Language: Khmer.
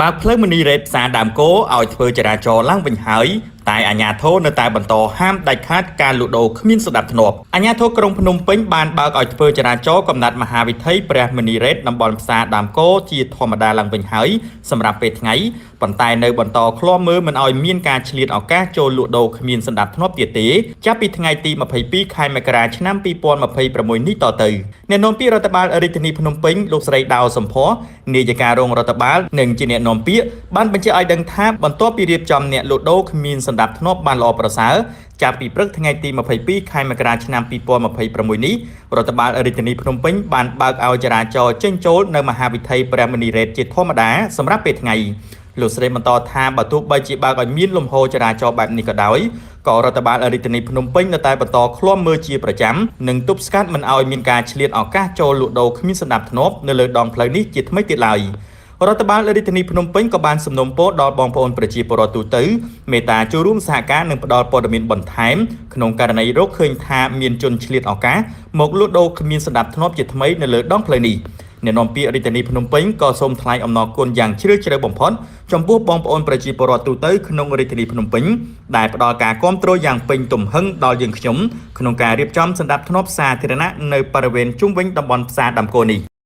បើកភ្លើងមនីរ៉េតផ្សារដើមគោឲ្យធ្វើចរាចរណ៍ឡើងវិញហើយតែអាជ្ញាធរនៅតែបន្តហាមដាច់ខាតការលក់ដូរគ្មានសណ្ដាប់ធ្នាប់អាជ្ញាធរក្រុងភ្នំពេញបានបើកឲ្យធ្វើចរាចរណ៍កំណត់មហាវិថីព្រះមនីរ៉េតតំបន់ផ្សារដើមគោជាធម្មតាឡើងវិញហើយសម្រាប់ពេលថ្ងៃប៉ុន្តែនៅបន្តឃ្លាំមើលមិនឲ្យមានការឆ្លៀតឱកាសចូលលក់ដូរគ្មានសណ្ដាប់ធ្នាប់ទៀតទេចាប់ពីថ្ងៃទី22ខែមករាឆ្នាំ2026នេះតទៅអ្នកនាំពាក្យរដ្ឋបាលរាជធានីភ្នំពេញលោកស្រីដាវសំភ័រនាយិការងរដ្ឋបាលនិងជាអ្នកនាំពាក្យបានបញ្ជាក់ឲ្យដឹងថាបន្ទាប់ពីរៀបចំអ្នកលក់ដូរគ្មានសណ្ដាប់ធ្នាប់បានល្អប្រសើរចាប់ពីព្រឹកថ្ងៃទី22ខែមករាឆ្នាំ2026នេះរដ្ឋបាលរាជធានីភ្នំពេញបានបើកឲ្យចរាចរណ៍ចេញចូលនៅមហាវិថីព្រះមនីរ៉េតជាធម្មតាសម្រាប់ពេលថ្ងៃលោកស្រីបន្តថាបើទោះបីជាបើកឲ្យមានលំហូរចរាចរណ៍បែបនេះក៏ដោយក៏រដ្ឋបាលរាជធានីភ្នំពេញនៅតែបន្តឃ្លាំមើលជាប្រចាំនិងទប់ស្កាត់មិនឲ្យមានការឆ្លៀតឱកាសចូលលក់ដូរគ្មានសណ្ដាប់ធ្នាប់នៅលើដងផ្លូវនេះជាថ្មីទៀតឡើយរដ្ឋបាលរាជធានីភ្នំពេញក៏បានសំណូមពរដល់បងប្អូនប្រជាពលរដ្ឋទូទៅមេត្តាចូលរួមសហការនិងផ្ដល់ព័ត៌មានបន្ថែមក្នុងករណីរកឃើញថាមានជនឆ្លៀតឱកាសមកលក់ដូរគ្មានសណ្ដាប់ធ្នាប់ជាថ្មីនៅលើដងផ្លូវនេះអ្នកនាំពាក្យរាជធានីភ្នំពេញក៏សូមថ្លែងអំណរគុណយ៉ាងជ្រាលជ្រៅបំផុតចំពោះបងប្អូនប្រជាពលរដ្ឋទូទៅក្នុងរាជធានីភ្នំពេញដែលផ្ដល់ការគាំទ្រយ៉ាងពេញទំហឹងដល់យើងខ្ញុំក្នុងការរៀបចំសណ្ដាប់ធ្នាប់សាធារណៈនៅបរិវេណជុំវិញតំបន់ផ្សារដើមគោនេះ